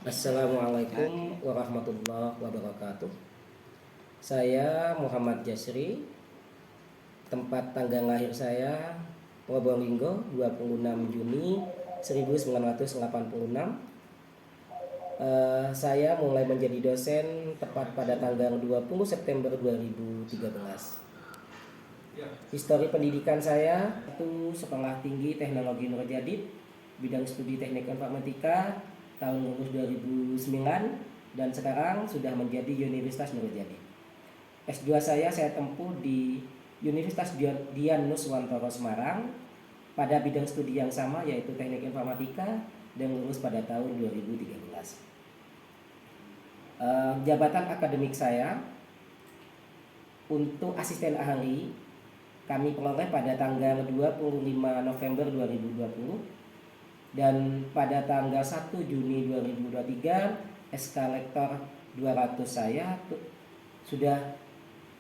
Assalamualaikum warahmatullahi wabarakatuh. Saya Muhammad Jasri. Tempat tanggal lahir saya Probolinggo, 26 Juni 1986. Saya mulai menjadi dosen tepat pada tanggal 20 September 2013. Histori pendidikan saya itu sekolah tinggi teknologi Nurjadid, bidang studi teknik informatika, tahun lulus 2009, dan sekarang sudah menjadi Universitas Nurjadid. S2 saya tempuh di Universitas Dian Nuswantoro Semarang pada bidang studi yang sama, yaitu teknik informatika, dan lulus pada tahun 2013. Jabatan akademik saya untuk asisten ahli kami peroleh pada tanggal 25 November 2020, dan pada tanggal 1 Juni 2023 SK Lektor 200 saya sudah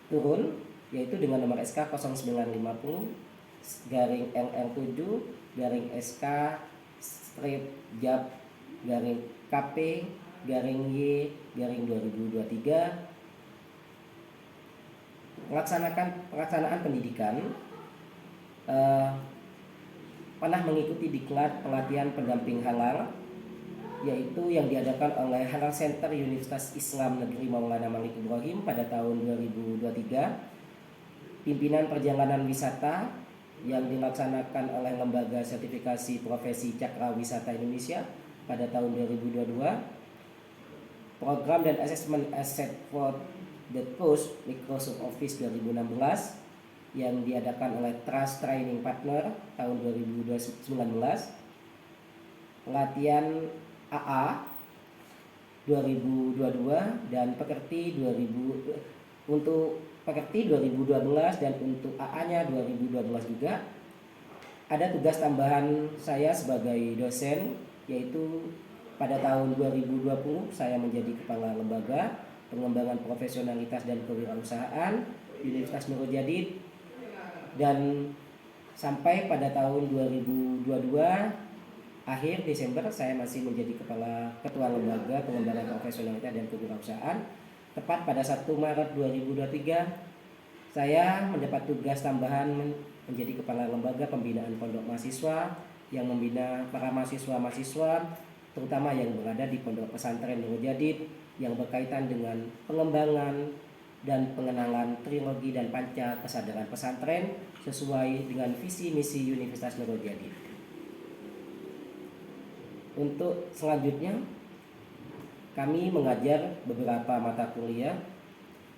turun, yaitu dengan nomor SK 0950 garing LL7 garing SK strip JAP garing KP garing Y garing 2023. Pelaksanaan pendidikan, pernah mengikuti diklat pelatihan pendamping halal, yaitu yang diadakan oleh Halal Center Universitas Islam Negeri Maulana Malik Ibrahim pada tahun 2023. Pimpinan perjalanan wisata yang dilaksanakan oleh Lembaga Sertifikasi Profesi Cakra Wisata Indonesia pada tahun 2022. Program dan Assessment Asset for the Coast Microsoft Office 2016 yang diadakan oleh Trust Training Partner tahun 2019. Pelatihan AA 2022 dan Pekerti 2000 untuk Pekerti 2012 dan untuk AA-nya 2012 juga. Ada tugas tambahan saya sebagai dosen, yaitu pada tahun 2020 saya menjadi Kepala Lembaga Pengembangan Profesionalitas dan Kewirausahaan Universitas Nurul Jadid, dan sampai pada tahun 2022 akhir Desember saya masih menjadi Ketua Lembaga Pengembangan Profesionalitas dan Kewirausahaan. Tepat pada 1 Maret 2023 saya mendapat tugas tambahan menjadi Kepala Lembaga Pembinaan Pondok Mahasiswa yang membina para mahasiswa-mahasiswa terutama yang berada di Pondok Pesantren Nurul Jadid yang berkaitan dengan pengembangan dan pengenalan trilogi dan panca kesadaran pesantren sesuai dengan visi misi Universitas Nurul Jadid. Untuk selanjutnya, kami mengajar beberapa mata kuliah,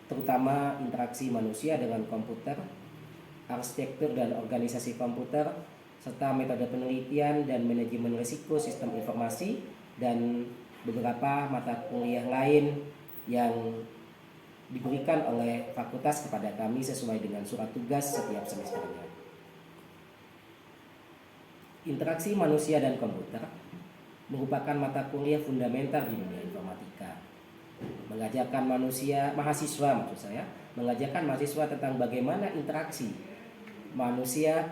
terutama interaksi manusia dengan komputer, arsitektur dan organisasi komputer, serta metode penelitian dan manajemen risiko sistem informasi, dan beberapa mata kuliah lain yang diberikan oleh fakultas kepada kami sesuai dengan surat tugas setiap semesternya. Interaksi manusia dan komputer merupakan mata kuliah fundamental di dunia informatika. Mengajarkan mahasiswa tentang bagaimana interaksi manusia,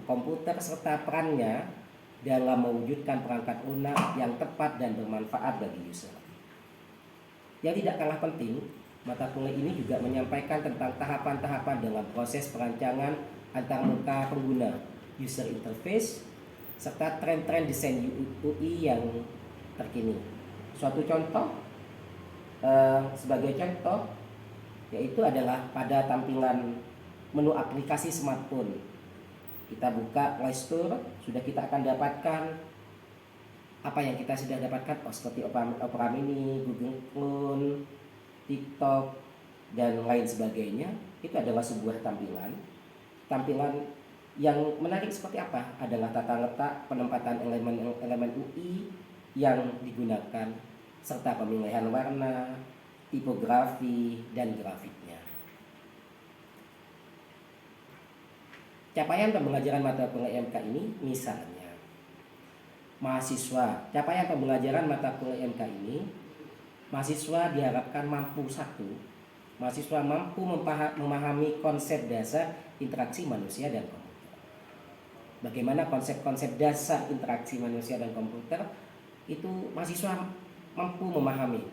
komputer, serta perannya dalam mewujudkan perangkat lunak yang tepat dan bermanfaat bagi user. Yang tidak kalah penting, mata kuliah ini juga menyampaikan tentang tahapan-tahapan dalam proses perancangan antarmuka pengguna, user interface, serta tren-tren desain UI yang terkini. Sebagai contoh, yaitu adalah pada tampilan menu aplikasi smartphone. Kita buka Play Store, sudah kita akan dapatkan apa yang kita sudah dapatkan, seperti Opera Mini, Google Chrome, TikTok, dan lain sebagainya. Itu adalah sebuah tampilan yang menarik. Seperti apa? Adalah tata letak, penempatan elemen UI yang digunakan, serta pemilihan warna, tipografi, dan grafiknya. Capaian pembelajaran mata kuliah MK ini misalnya mahasiswa. Capaian pembelajaran mata kuliah MK ini, mahasiswa diharapkan mahasiswa mampu memahami konsep dasar interaksi manusia dan komputer. Bagaimana konsep-konsep dasar interaksi manusia dan komputer itu mahasiswa mampu memahami.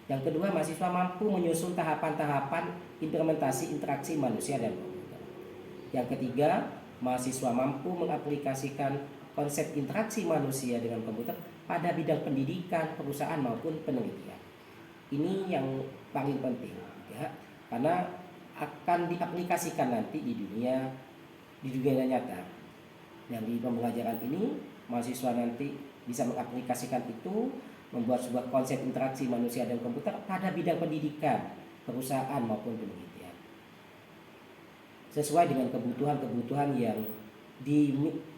Yang kedua, mahasiswa mampu menyusun tahapan-tahapan implementasi interaksi manusia dan komputer. Yang ketiga, mahasiswa mampu mengaplikasikan konsep interaksi manusia dengan komputer pada bidang pendidikan, perusahaan maupun penelitian. Ini yang paling penting ya, karena akan diaplikasikan nanti di dunia nyata. Dan di pembelajaran ini mahasiswa nanti bisa mengaplikasikan itu, membuat sebuah konsep interaksi manusia dan komputer pada bidang pendidikan, perusahaan maupun penelitian, sesuai dengan kebutuhan-kebutuhan yang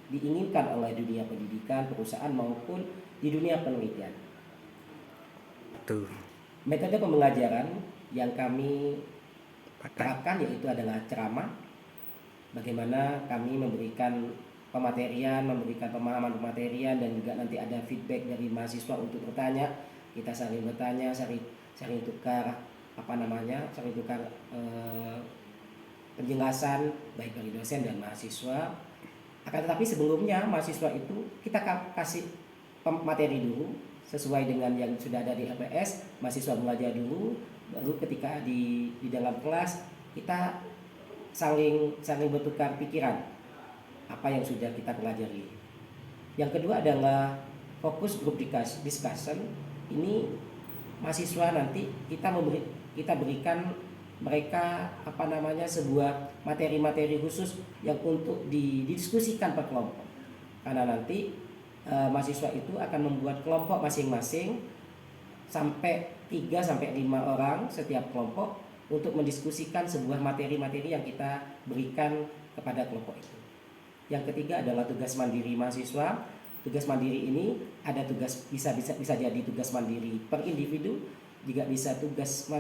diinginkan oleh dunia pendidikan, perusahaan maupun di dunia penelitian. Betul. Metode pembelajaran yang kami terapkan yaitu adalah ceramah. Bagaimana kami memberikan pematerian, memberikan pemahaman pematerian, dan juga nanti ada feedback dari mahasiswa untuk bertanya. Kita saling bertanya, saling tukar saling tukar penjelasan baik dari dosen dan mahasiswa. Akan tetapi sebelumnya mahasiswa itu kita kasih materi dulu sesuai dengan yang sudah ada di LPS. Mahasiswa belajar dulu, baru ketika di dalam kelas kita saling bertukar pikiran apa yang sudah kita pelajari. Yang kedua adalah fokus group discussion. Ini mahasiswa nanti kita berikan mereka sebuah materi-materi khusus yang untuk didiskusikan per kelompok. Karena nanti mahasiswa itu akan membuat kelompok masing-masing sampai 3 sampai 5 orang setiap kelompok untuk mendiskusikan sebuah materi-materi yang kita berikan kepada kelompok itu. Yang ketiga adalah tugas mandiri mahasiswa. Tugas mandiri ini ada bisa jadi tugas mandiri per individu, juga bisa tugas per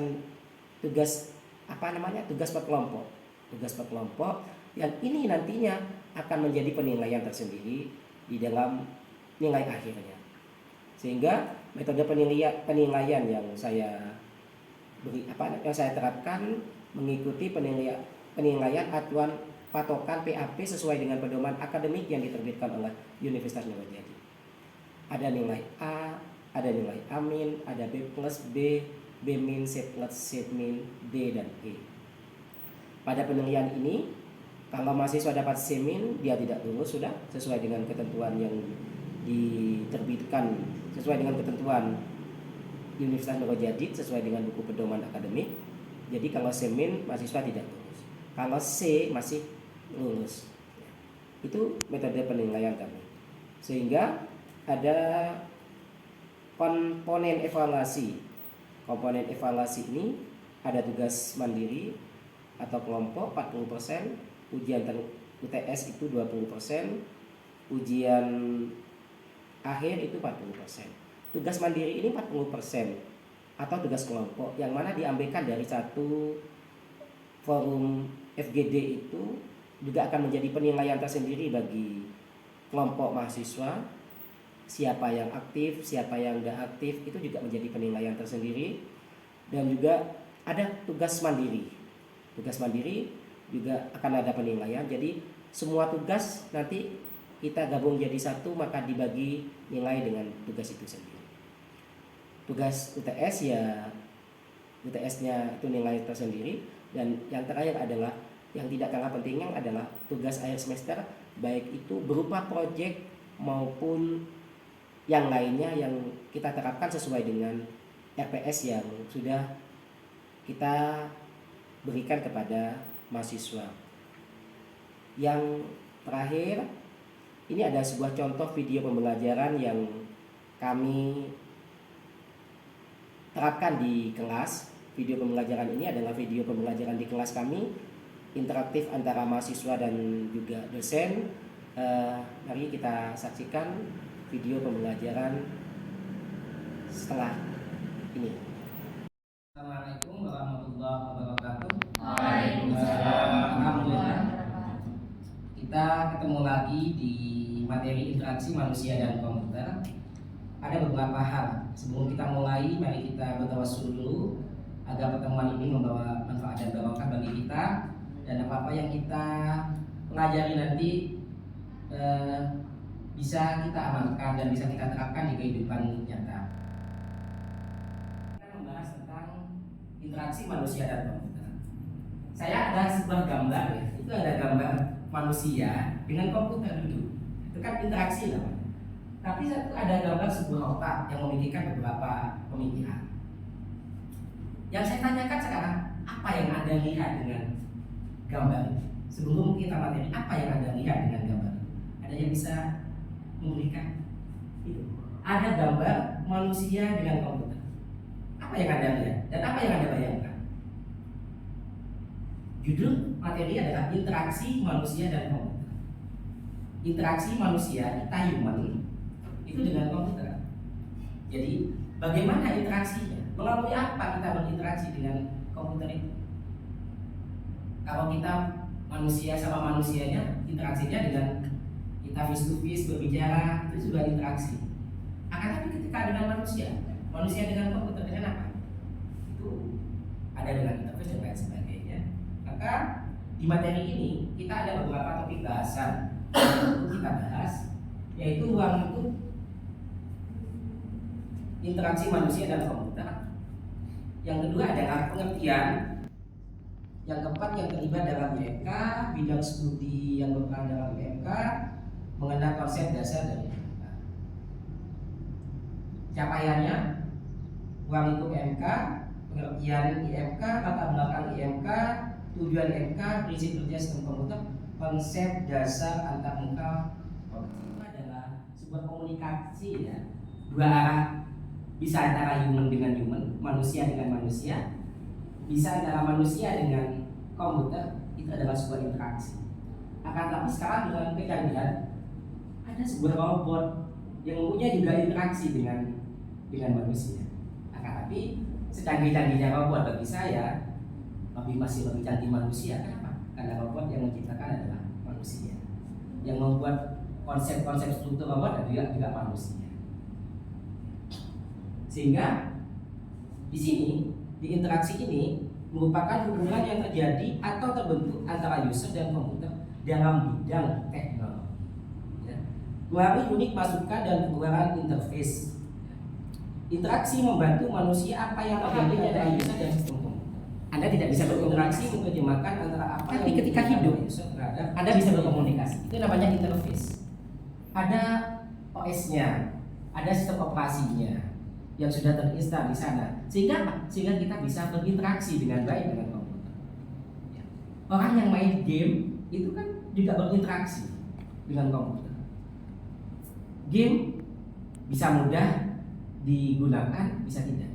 kelompok. Tugas per kelompok yang ini nantinya akan menjadi penilaian tersendiri di dalam nilai akhirnya. Sehingga metode penilaian yang saya terapkan mengikuti penilaian acuan patokan PAP sesuai dengan pedoman akademik yang diterbitkan oleh Universitas Nurhajati. Ada nilai A, ada nilai A-, ada B+, B, B-, C+, C-, D, dan E. Pada penilaian ini, kalau mahasiswa dapat C-, dia tidak lulus sudah sesuai dengan ketentuan yang diterbitkan, sesuai dengan ketentuan Universitas Nurhajati sesuai dengan buku pedoman akademik. Jadi kalau C- mahasiswa tidak lulus. Kalau C masih lulus. Itu metode penilaian kami. Sehingga ada komponen evaluasi. Komponen evaluasi ini ada tugas mandiri atau kelompok 40%, ujian UTS itu 20%, ujian akhir itu 40%. Tugas mandiri ini 40% atau tugas kelompok yang mana diambilkan dari satu forum FGD itu juga akan menjadi penilaian tersendiri bagi kelompok mahasiswa. Siapa yang aktif, siapa yang tidak aktif itu juga menjadi penilaian tersendiri. Dan juga ada tugas mandiri. Tugas mandiri juga akan ada penilaian. Jadi semua tugas nanti kita gabung jadi satu, maka dibagi nilai dengan tugas itu sendiri. Tugas UTS UTS-nya itu nilai tersendiri. Dan yang terakhir adalah yang tidak kalah pentingnya adalah tugas akhir semester, baik itu berupa proyek maupun yang lainnya yang kita terapkan sesuai dengan RPS yang sudah kita berikan kepada mahasiswa. Yang terakhir, ini ada sebuah contoh video pembelajaran yang kami terapkan di kelas. Video pembelajaran ini adalah video pembelajaran di kelas kami, interaktif antara mahasiswa dan juga dosen. Mari kita saksikan video pembelajaran setelah ini. Assalamualaikum warahmatullahi wabarakatuh. Waalaikumsalam. Alhamdulillah, kita ketemu lagi di materi interaksi manusia dan komputer. Ada beberapa hal. Sebelum kita mulai, mari kita bertawassul dulu agar pertemuan ini membawa manfaat dan barokah bagi kita, dan apa-apa yang kita pelajari nanti bisa kita amalkan dan bisa kita terapkan di kehidupan nyata. interaksi manusia dan komputer. Saya ada sebuah gambar ya, itu ada gambar manusia dengan komputer dulu. Itu kan interaksi namanya. Tapi satu ada gambar sebuah otak yang memikirkan beberapa pemikiran. Yang saya tanyakan sekarang, apa yang Anda lihat dengan gambar ini? Sebelum kita materi, apa yang Anda lihat dengan gambar ini? Ada yang bisa memberikan? Itu. Ada gambar manusia dengan komputer. Apa yang Anda lihat dan apa yang Anda bayangkan? Judul materi adalah interaksi manusia dan komputer. Interaksi manusia, kita human, itu dengan komputer. Jadi bagaimana interaksinya? Melalui apa kita berinteraksi dengan komputer itu? Kalau kita manusia sama manusianya, interaksinya dengan kita face to face berbicara, itu juga interaksi. Akan tapi ketika dengan manusia dengan komputer dengan apa? Itu ada dengan interface dan lain sebagainya. Maka di materi ini kita ada beberapa topik bahasan untuk kita bahas, yaitu ruang lingkup interaksi manusia dan komputer. Yang kedua adalah pengertian. Yang keempat yang terlibat dalam IMK, bidang studi yang berperan dalam IMK, mengenal konsep dasar dari IMK. Capaiannya, ruang lingkup IMK, pengertian IMK, latar belakang IMK, tujuan IMK, prinsip kerja sistem komputer, konsep dasar antarmuka. Itu adalah sebuah komunikasi ya, dua arah. Bisa antara human dengan human, manusia dengan manusia, bisa antara manusia dengan komputer. Itu adalah sebuah interaksi. Akan tapi sekarang dengan kecanggihan, ada sebuah robot yang mempunyai juga interaksi dengan manusia. Akan tapi secanggih-canggihnya robot bagi saya masih lebih canggih manusia. Kenapa? Karena robot yang menciptakan adalah manusia, yang membuat konsep-konsep struktur robot juga manusia. Sehingga di sini, di interaksi ini merupakan hubungan yang terjadi atau terbentuk antara user dan komputer dalam bidang teknologi. Ya. Melalui unit masukan dan pengeluaran interface. Interaksi membantu manusia apa yang terjadi dari user dan sistem komputer. Anda tidak bisa berinteraksi menerjemahkan antara apa tapi ketika hidup Anda bisa berkomunikasi. Itu namanya interface. Ada OS-nya, ada sistem operasinya yang sudah terinstal di sana, sehingga kita bisa berinteraksi dengan baik dengan komputer. Ya. Orang yang main game itu kan juga berinteraksi dengan komputer. Game bisa mudah digunakan, bisa tidak.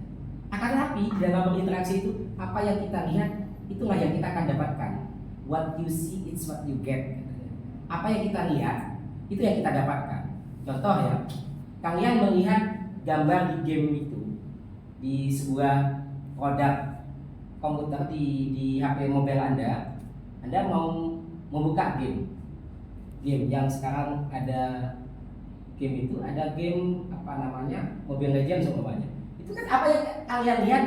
Akan tetapi dalam berinteraksi itu apa yang kita lihat itulah yang kita akan dapatkan. What you see it's what you get. Apa yang kita lihat itu yang kita dapatkan. Contoh ya, kalian melihat gambar di game itu di sebuah produk komputer di HP mobile Anda mau membuka game yang sekarang ada. Game itu ada game apa namanya Mobile Legends semuanya. Itu kan apa yang kalian lihat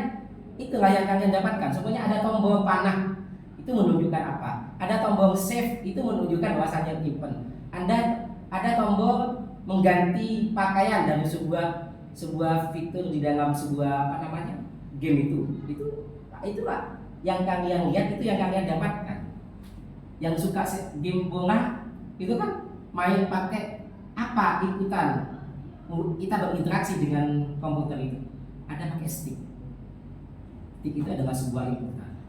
itulah yang kalian dapatkan. Semuanya ada tombol panah itu menunjukkan apa? Ada tombol save itu menunjukkan bahwasannya event. Ada tombol mengganti pakaian dari sebuah fitur di dalam sebuah apa namanya game itulah yang kalian lihat, itu yang kalian dapatkan. Yang suka game bola itu kan main pakai apa ikutan, kita berinteraksi dengan komputer itu ada pakai stick itu adalah sebuah ikutan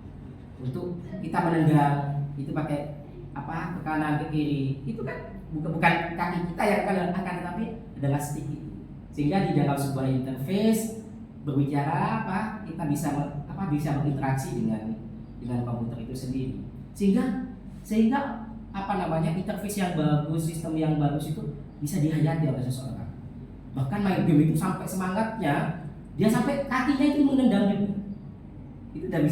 untuk kita menendang, itu pakai apa ke kanan ke kiri, itu kan bukan kaki kita yang akan tetapi adalah stick itu. Sehingga di dalam sebuah interface berbicara apa kita bisa berinteraksi dengan komputer itu sendiri, sehingga apa namanya interface yang bagus, sistem yang bagus itu bisa dihayati oleh seseorang. Bahkan main game itu sampai semangatnya dia sampai kakinya itu menendang juga. Itu dari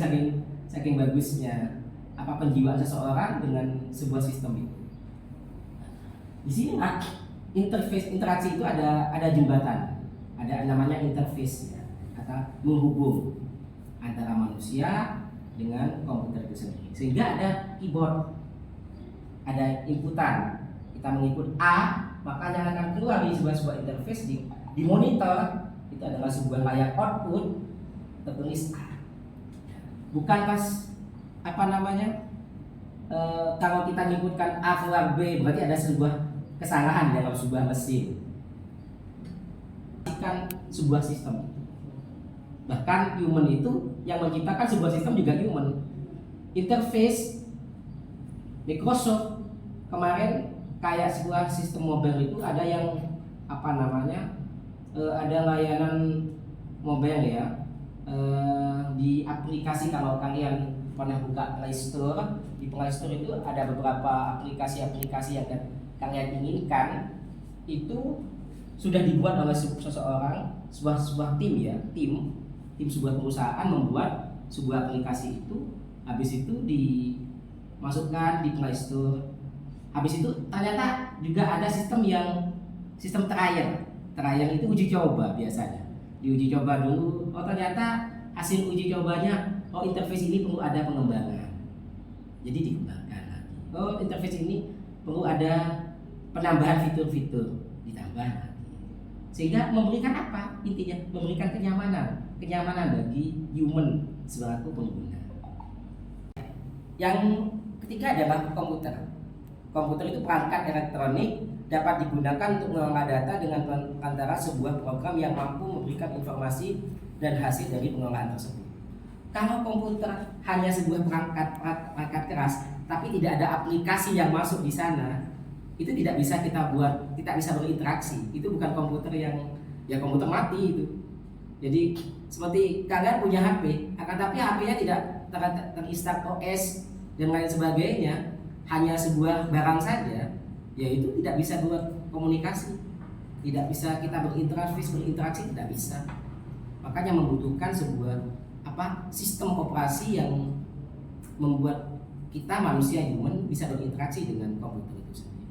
saking bagusnya apa penjiwaan seseorang dengan sebuah sistem itu. Di sini interface interaksi itu ada jembatan, ada namanya interface ya, atau menghubung antara manusia dengan komputer itu sendiri. Sehingga ada keyboard, ada inputan, kita mengikut A, maka yang akan keluar di sebuah interface di monitor itu adalah sebuah layar output tertulis A. bukan pas apa namanya kalau kita menyebutkan A keluar B berarti ada sebuah kesalahan dalam sebuah mesin, kan sebuah sistem. Bahkan human itu yang menciptakan sebuah sistem juga human. Interface Microsoft kemarin kayak sebuah sistem mobile itu ada yang apa namanya ada layanan mobile ya, di aplikasi. Kalau kalian pernah buka Play Store, di Play Store itu ada beberapa aplikasi-aplikasi yang kalian inginkan itu sudah dibuat oleh seseorang, sebuah tim ya, tim sebuah perusahaan membuat sebuah aplikasi itu. Habis itu dimasukkan di Play Store. Habis itu ternyata juga ada sistem trial itu uji coba. Biasanya diuji coba dulu, oh ternyata hasil uji cobanya, oh interface ini perlu ada pengembangan, jadi dikembangkan lagi. Oh interface ini perlu ada penambahan fitur-fitur, ditambah lagi. Sehingga memberikan apa? Intinya memberikan kenyamanan bagi human selaku pengguna. Yang ketiga adalah komputer. Komputer itu perangkat elektronik dapat digunakan untuk mengolah data dengan antara sebuah program yang mampu memberikan informasi dan hasil dari pengolahan tersebut. Kalau komputer hanya sebuah perangkat keras, tapi tidak ada aplikasi yang masuk di sana, itu tidak bisa kita buat, tidak bisa berinteraksi. Itu bukan komputer yang, ya komputer mati itu. Jadi seperti kalian punya HP, akan tapi HP-nya tidak terinstal OS dan lain sebagainya, hanya sebuah barang saja, ya itu tidak bisa buat komunikasi, tidak bisa kita berinteraksi tidak bisa. Makanya membutuhkan sebuah sistem operasi yang membuat kita manusia human bisa berinteraksi dengan komputer itu sendiri.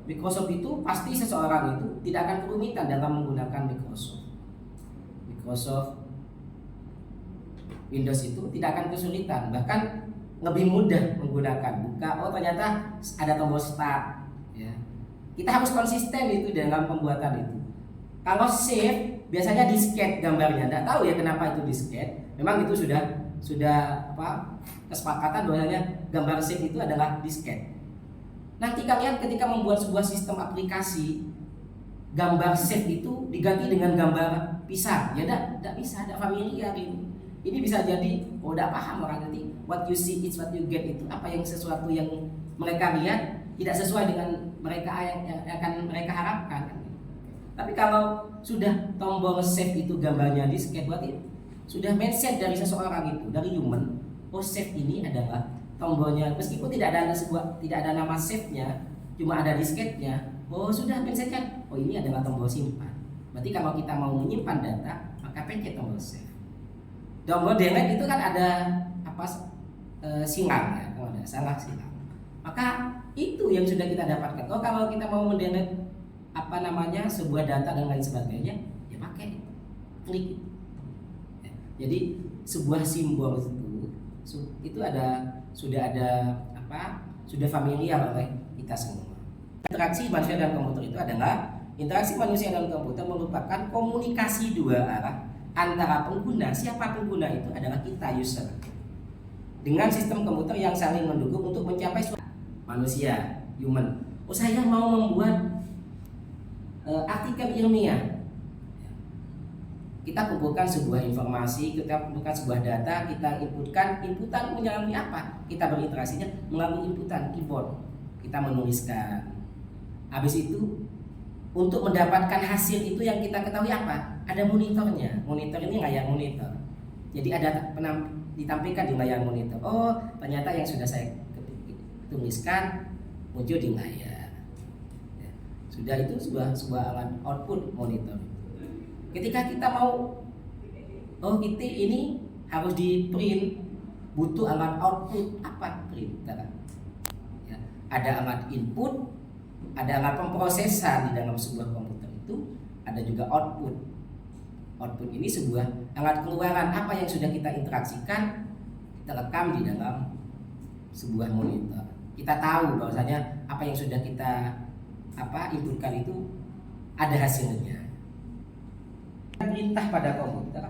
Microsoft itu pasti seseorang itu tidak akan kerumitan dalam menggunakan Microsoft Windows itu tidak akan kesulitan, bahkan lebih mudah menggunakan. Oh ternyata ada tombol start ya. Kita harus konsisten itu dalam pembuatan itu. Kalau save biasanya disket gambarnya, tidak tahu ya kenapa itu disket. Memang itu sudah kesepakatan bahwasanya gambar save itu adalah disket. Nanti kalian ketika membuat sebuah sistem aplikasi, gambar save itu diganti dengan gambar pisah, ya tidak bisa, tidak familiar ini. Ini bisa jadi tidak paham orang nanti. What you see is what you get, itu apa yang sesuatu yang mereka lihat tidak sesuai dengan mereka yang akan mereka harapkan. Tapi kalau sudah tombol save itu gambarnya disket, berarti sudah mindset dari seseorang itu, dari human. Oh save ini adalah tombolnya, meskipun tidak ada nama save-nya, cuma ada disketnya. Oh sudah mindsetnya, oh ini adalah tombol simpan. Berarti kalau kita mau menyimpan data, maka pencet tombol save. Tombol delete itu kan ada silang ya, kalau ada salah silang. Maka itu yang sudah kita dapatkan. Oh kalau kita mau mendelete sebuah data dan lain sebagainya, ya pakai klik. Jadi sebuah simbol itu sudah familiar oleh kita semua. Interaksi manusia dan komputer itu adalah interaksi manusia dan komputer merupakan komunikasi dua arah antara pengguna. Siapa pengguna itu adalah kita, user, dengan sistem komputer yang saling mendukung untuk mencapai manusia, human. Oh saya mau membuat artikel ilmiah. Kita kumpulkan sebuah informasi, kita kumpulkan sebuah data, kita inputan melalui apa? Kita berinteraksinya melalui inputan keyboard. Kita menuliskan. Habis itu untuk mendapatkan hasil itu yang kita ketahui apa? Ada monitornya. Monitor ini layar monitor. Jadi ada ditampilkan di layar monitor. Oh, ternyata yang sudah saya tuliskan muncul di layar. Sudah itu sebuah alat output monitor. Ketika kita mau ini harus di print, butuh alat output apa? Printer. Ya, ada alat input, ada alat pemrosesan di dalam sebuah komputer itu, ada juga output. Output ini sebuah alat keluaran apa yang sudah kita interaksikan, kita rekam di dalam sebuah monitor. Kita tahu bahwasanya apa yang sudah kita inputkan itu ada hasilnya. Perintah pada komputer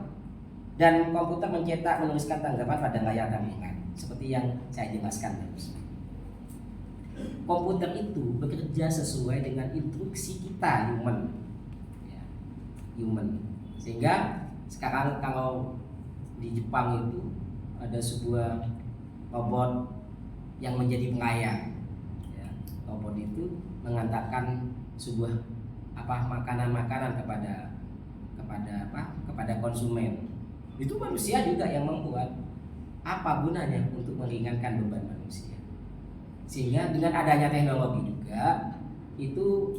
Dan komputer mencetak menuliskan tanggapan pada layar terlihat seperti yang saya jelaskan terus. Komputer itu bekerja sesuai dengan instruksi kita human, ya, human. Sehingga sekarang kalau di Jepang itu ada sebuah robot yang menjadi pengayang, ya. Robot itu mengantarkan sebuah makanan-makanan kepada konsumen. Itu manusia juga yang membuat. Apa gunanya? Untuk meringankan beban manusia. Sehingga dengan adanya teknologi juga itu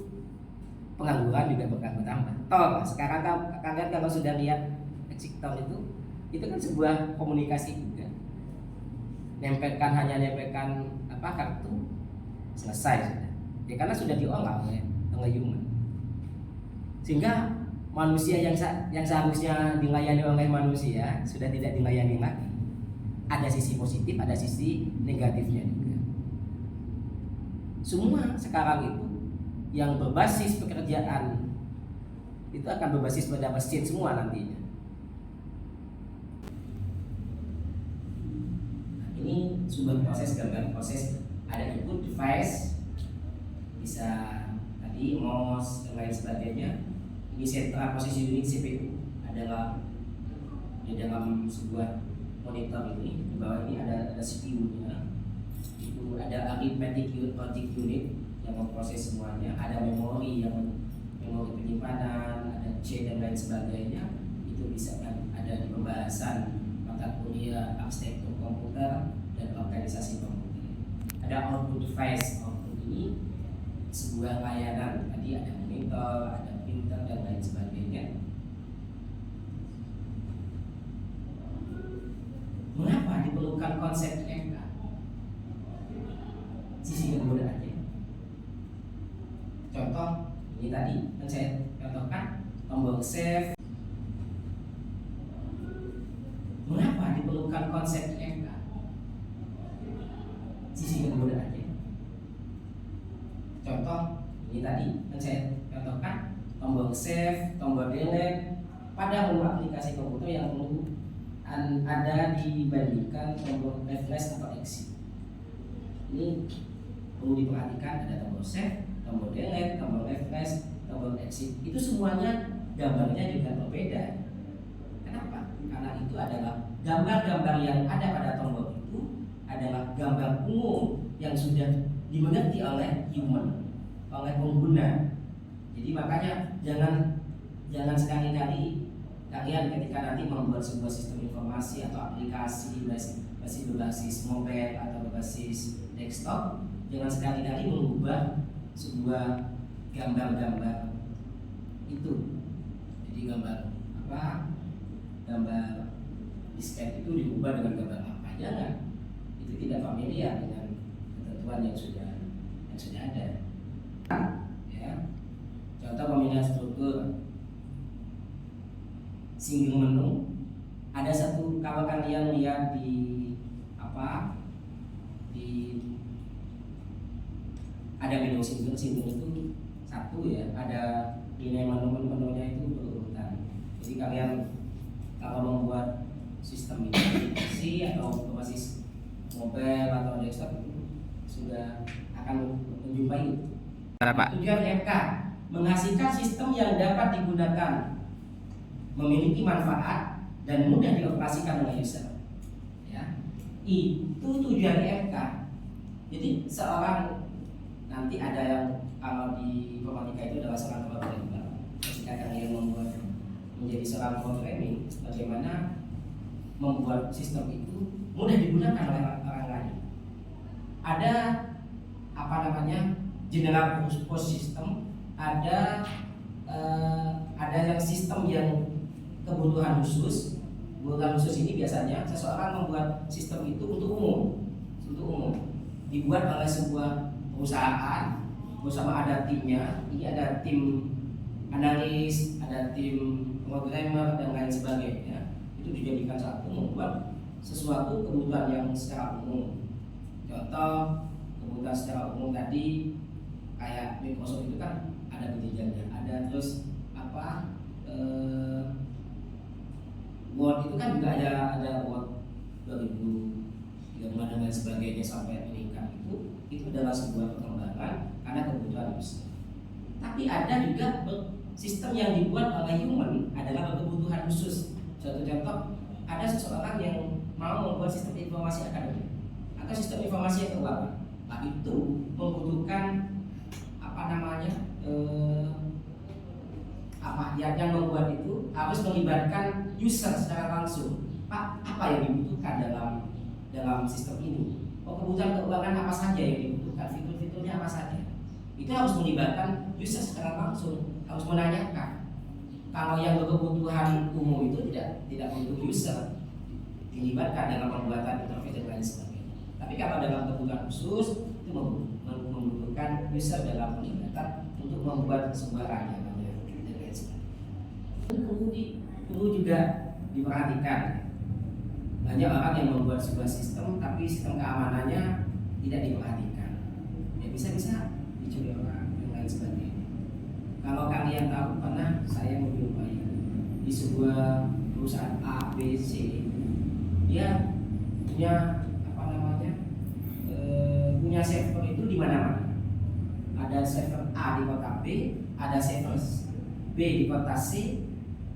pengangguran juga bakal bertambah. Toh sekarang kalian kalau sudah lihat eksiktor itu kan sebuah komunikasi juga. Hanya nempelkan kartu, selesai sudah. Ya karena sudah diolah oleh human. Sehingga manusia yang seharusnya dilayani oleh manusia sudah tidak dilayani lagi. Ada sisi positif, ada sisi negatifnya juga. Semua sekarang itu yang berbasis pekerjaan itu akan berbasis pada mesin semua nantinya. Nah, ini sebuah gambar proses ada input device, bisa tadi mouse dan lain sebagainya. Ini sentra posisi unit CPU adalah di dalam sebuah monitor ini. Di bawah ini ada CPU-nya. Itu ada arithmetic logic unit yang memproses semuanya. Ada memori memori penyimpanan, ada C dan lain sebagainya. Itu bisa kan ada di pembahasan mata kuliah arsitektur komputer dan organisasi komputer. Ada output device. Output ini sebuah layanan. Tadi ada monitor, ada printer dan lain sebagainya. Mengapa diperlukan konsep IMK? Sisi kegunaannya. Contoh ini tadi yang saya contohkan tombol save. Mengapa diperlukan konsep IMK? Sisi kegunaannya. Contoh ini tadi yang saya contohkan tombol save, tombol delete pada beberapa aplikasi komputer yang perlu ada dibandingkan tombol refresh atau exit. Ini perlu diperhatikan, ada tombol save, tombol delete, tombol refresh, tombol exit. Itu semuanya gambarnya juga berbeda. Kenapa? Karena itu adalah gambar-gambar yang ada pada tombol itu adalah gambar umum yang sudah dimengerti oleh human, oleh pengguna. Jadi makanya jangan sekali-kali kalian ketika nanti membuat sebuah sistem informasi atau aplikasi berbasis mobile atau berbasis desktop, jangan sekali-kali mengubah sebuah gambar-gambar itu. Jadi gambar disket itu diubah dengan gambar apa? Jangan. Itu tidak familiar dengan ketentuan yang sudah ada. Ya. Contoh pemilihan struktur single menu, ada satu, kalau kalian lihat ada menu single itu satu ya, ada nilai menu-menunya itu berurutan. Jadi kalian kalau membuat sistem ini aplikasi atau berbasis mobile atau desktop itu sudah akan menjumpai itu. Tujuan MK menghasilkan sistem yang dapat digunakan, memiliki manfaat dan mudah dioperasikan oleh user. Ya, itu tujuan MK. Jadi seorang nanti ada yang kalau di informatika itu adalah seorang programmer. Ketika kalian membuat menjadi seorang programming, bagaimana membuat sistem itu mudah digunakan oleh orang lain. Ada general purpose system, ada yang sistem yang kebutuhan khusus. Kebutuhan khusus ini biasanya seseorang membuat sistem itu untuk umum, dibuat oleh sebuah perusahaan bersama ada timnya. Ini ada tim analis, ada tim programmer dan lain sebagainya. Itu dijadikan satu membuat sesuatu kebutuhan yang secara umum. Contoh kebutuhan secara umum tadi kayak Microsoft itu kan ada ketiganya, ada terus Word Word itu kan juga ada Word 2013 dan lain sebagainya sampai meningkat itu adalah sebuah perkembangan karena kebutuhan user. Tapi ada juga sistem yang dibuat oleh human adalah kebutuhan khusus. Suatu contoh, ada seseorang yang mau membuat sistem informasi akademik atau sistem informasi keuangan. Nah, itu membutuhkan yang membuat itu harus melibatkan user secara langsung. Pak, apa yang dibutuhkan dalam sistem ini? Kebutuhan keuangan apa saja yang dibutuhkan? Fitur-fiturnya apa saja? Itu harus melibatkan user secara langsung, harus menanyakan. Kalau yang berkebutuhan umum itu tidak butuh user dilibatkan dalam pembuatan interface dan lain sebagainya. Tapi kalau dalam kebutuhan khusus itu membutuhkan user dalam penglihatan untuk membuat sebuah rancangan dan lain sebagainya. Perlu juga diperhatikan. Banyak orang yang membuat sebuah sistem tapi sistem keamanannya tidak diperhatikan. Ya bisa dicuri orang dan lain sebagainya. Kalau kalian tahu, pernah saya menjumpai di sebuah perusahaan A, B, C, dia punya server itu di mana-mana. Ada server A di kota B, ada server B di kota C,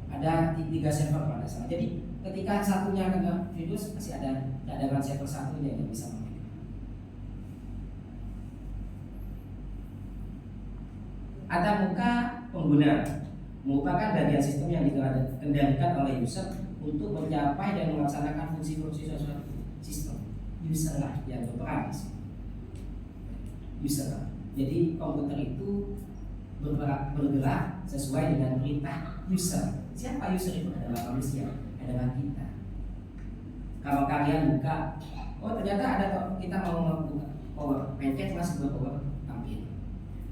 ada 3 server pada saat. Jadi ketika satunya kena virus, masih ada cadangan server satunya yang bisa mati. Ada muka pengguna merupakan bagian sistem yang dikendalikan oleh user untuk mencapai dan melaksanakan fungsi-fungsi suatu sistem. User lah yang berperan. User lah. Jadi komputer itu bergerak sesuai dengan perintah user. Siapa user itu? Adalah manusia, adalah kita. Kalau kalian buka, oh ternyata ada kita mau buka power, pencet masuk ke power, tampil.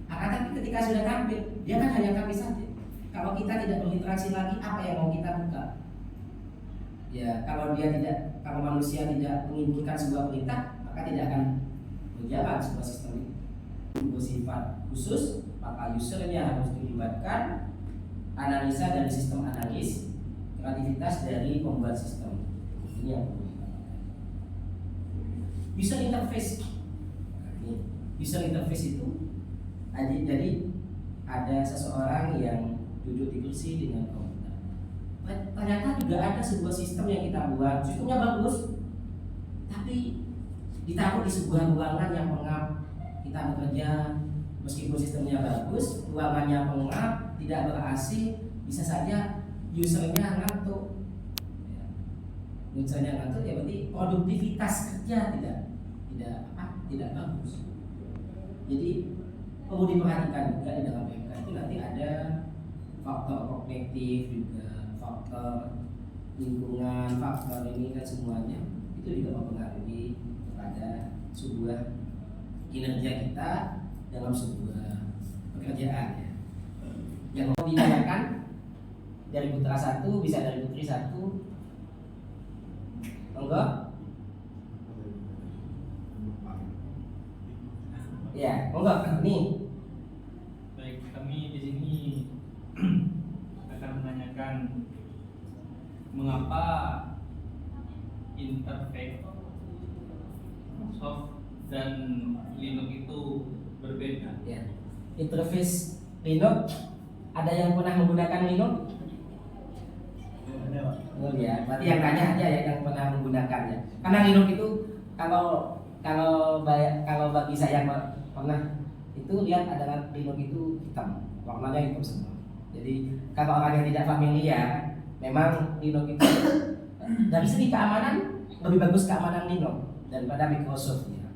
Tapi ketika sudah tampil, dia kan hanya tampil saja. Kalau kita tidak berinteraksi lagi, apa yang mau kita buka? Ya, kalau manusia tidak menginginkan sebuah perintah, maka tidak akan berjalan sebuah sistem itu. Bersifat khusus, maka usernya harus dilibatkan, analisa dari sistem analis, kreativitas dari pembuat sistem. Ini yang user interface. User interface itu jadi ada seseorang yang duduk di kursi dengan komputer. Ternyata juga ada sebuah sistem yang kita buat, sistemnya bagus, tapi ditaruh di sebuah ruangan yang pengap. Kita bekerja meskipun sistemnya bagus, ruangannya pengap, tidak ber-AC, bisa saja usernya ngantuk. Usernya ngantuk ya berarti produktivitas kerja tidak bagus. Jadi perlu diperhatikan juga di dalam PMK itu nanti ada faktor kognitif juga, faktor lingkungan, faktor ini kan semuanya itu juga mempengaruhi pada sebuah kinerja kita dalam sebuah pekerjaan ya. Yang mau ditanyakan dari putra satu bisa dari putri satu, enggak? Ya, enggak nih. Baik, kami di sini akan menanyakan mengapa interface soft dan Linux itu berbeda. Ya. Interface Linux, ada yang pernah menggunakan Linux? Oh ya, berarti yang tanya aja ya yang pernah menggunakannya. Karena Linux itu kalau bagi saya yang pernah itu lihat adalah Linux itu hitam, warnanya hitam semua. Jadi kalau orang yang tidak familiar, memang Linux itu dari segi keamanan lebih bagus keamanan Linux daripada Microsoft ya.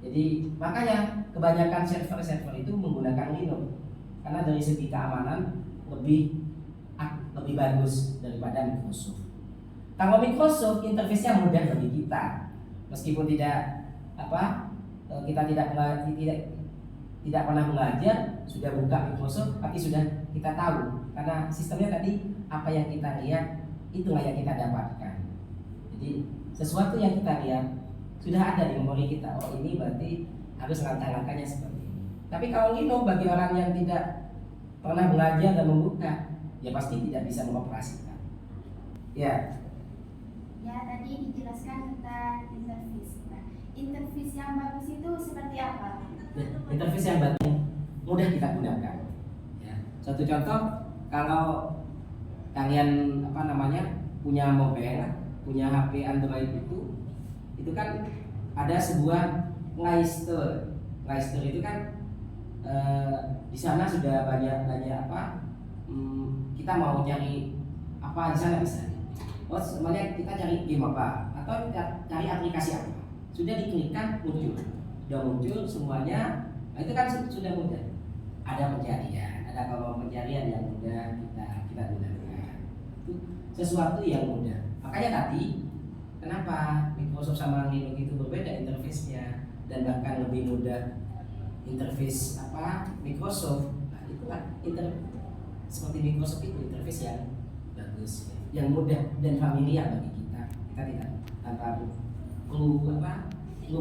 Jadi makanya kebanyakan server itu menggunakan Linux karena dari segi keamanan lebih bagus daripada Microsoft. Kalau Microsoft interface-nya mudah bagi kita, meskipun kita tidak pernah belajar, sudah buka Microsoft, tapi sudah kita tahu karena sistemnya tadi apa yang kita lihat itulah yang kita dapatkan. Jadi sesuatu yang kita lihat sudah ada di memori kita. Oh ini berarti harus langkah-langkahnya seperti ini. Tapi kalau Linux bagi orang yang tidak pernah belajar dan membuka, ya pasti tidak bisa mengoperasikan. Ya, Ya, tadi dijelaskan tentang interface. Nah, interface yang bagus itu seperti apa? Ya, interface yang bagus mudah kita gunakan. Ya. Satu contoh, kalau kalian punya mobile, punya HP Android itu kan ada sebuah Play Store. Play Store itu kan di sana sudah banyak kita mau cari apa di sana bisa. Oh, semuanya kita cari game apa atau kita cari aplikasi apa. Sudah diklikkan sudah muncul semuanya. Nah, itu kan sudah mudah. Ada pencarian, ada kolom pencarian yang mudah kita gunakan. Itu sesuatu yang mudah. Makanya tadi kenapa Microsoft sama Linux itu berbeda interface-nya dan bahkan lebih mudah interface Microsoft. Nah, itu kan seperti Microsoft itu interface yang bagus, yang mudah dan familiar bagi kita. Kita tidak tanpa perlu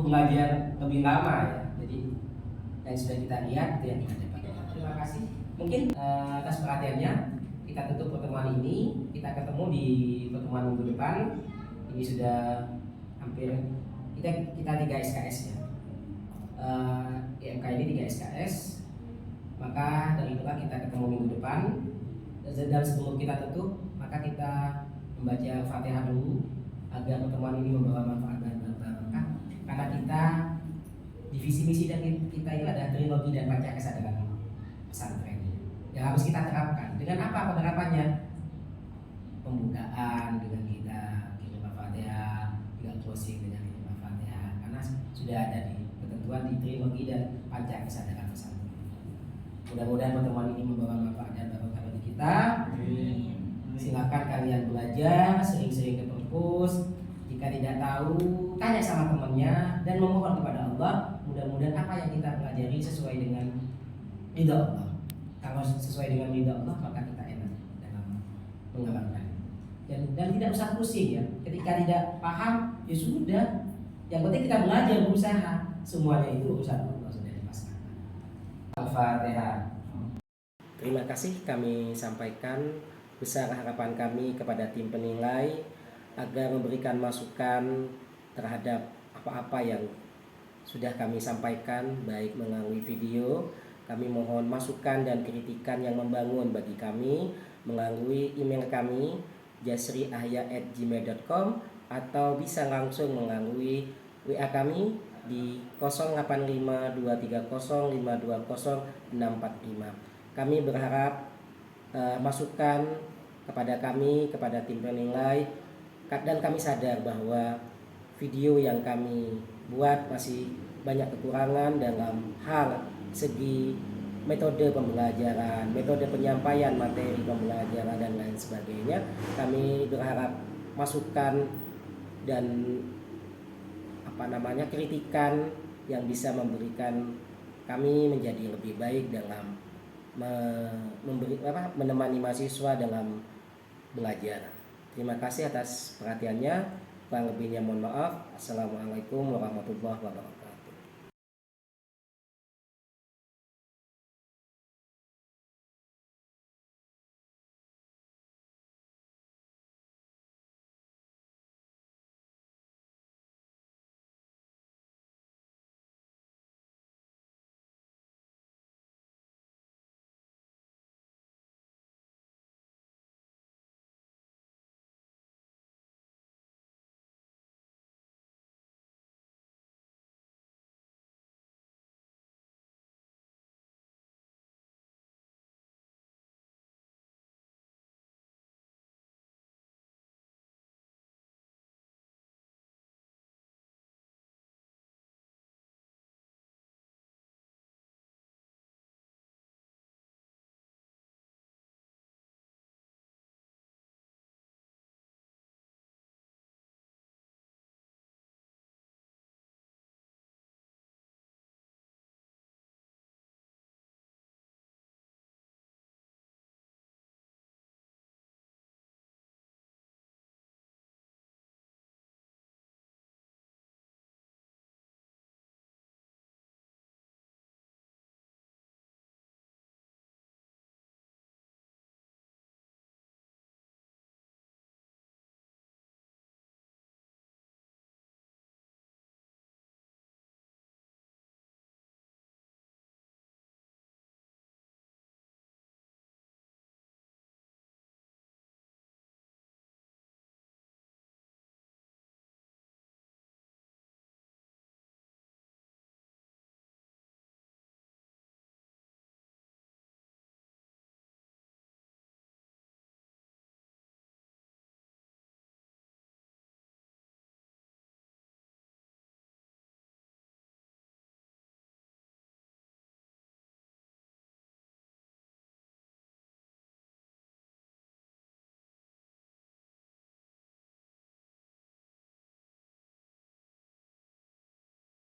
belajar lebih lama ya. Jadi yang sudah kita lihat itu yang kita dapat. Terima kasih. Mungkin atas perhatiannya kita tutup pertemuan ini. Kita ketemu di pertemuan minggu depan. Ini sudah hampir kita 3 SKS ya. IMK ini 3 SKS. Maka dari itulah kita ketemu minggu depan. Dan sebelum kita tutup, maka kita membaca Fatihah dulu agar pertemuan ini membawa manfaat dan berkah. Karena kita divisi misi dan kita ini adalah trilogi dan panca kesadaran pesantren yang harus kita terapkan. Dengan apa penerapannya? Pembukaan dengan kita kirim Fatihah, dengan closing dengan kirim Fatihah. Karena sudah ada di ketentuan di trilogi dan panca kesadaran pesantren. Mudah-mudahan pertemuan ini membawa manfaat dan barokah bagi kita. Silakan kalian belajar, sering-sering ke perpus. Jika tidak tahu, tanya sama temannya dan memohon kepada Allah. Mudah-mudahan apa yang kita pelajari sesuai dengan ridha Allah. Kalau sesuai dengan ridha Allah, maka kita enak dalam mengamalkan. Dan tidak usah pusing ya. Ketika tidak paham, ya sudah. Yang penting kita belajar, berusaha. Semuanya itu urusan Allah sudah dipasrahkan. Al-Fatihah. Terima kasih kami sampaikan besar harapan kami kepada tim penilai agar memberikan masukan terhadap apa-apa yang sudah kami sampaikan baik melalui video. Kami mohon masukan dan kritikan yang membangun bagi kami melalui email kami jasriahya@gmail.com atau bisa langsung melalui WA kami di 085230520645. Kami berharap masukan kepada kami, kepada tim penilai, dan kami sadar bahwa video yang kami buat masih banyak kekurangan dalam hal segi metode pembelajaran, metode penyampaian materi pembelajaran dan lain sebagainya. Kami berharap masukan dan kritikan yang bisa memberikan kami menjadi lebih baik dalam menemani mahasiswa dalam belajar. Terima kasih atas perhatiannya. Kurang lebihnya mohon maaf. Assalamualaikum warahmatullahi wabarakatuh.